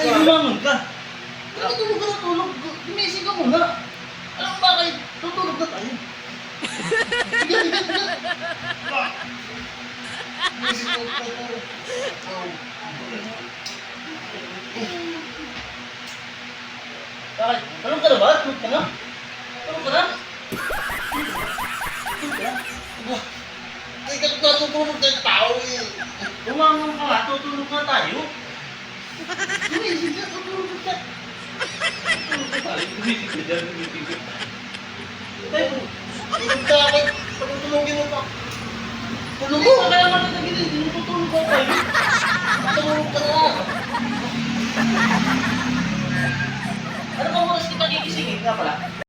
Lumangon ka. Tulog ka na tulog. Gumising ka muna. Alam mo bakit? Tutulog na tayo. Sige. Gumising ka tulog. Bakit? Tulog ka na ba? Tulog ka na? Tulog ka na? Ay, natutulog na tao eh. Lumangon ka nga, tutulog na tayo. Gumising ka, tutulog ka. Gumising ka dyan, gumising ka. Tulog ka ako. Pagtulogin mo pa. Tulog mo. Kaya nga nagagilid, tinutulog ka tayo. Tulog ka na. Ano ba oras kita gigisingin nga pala?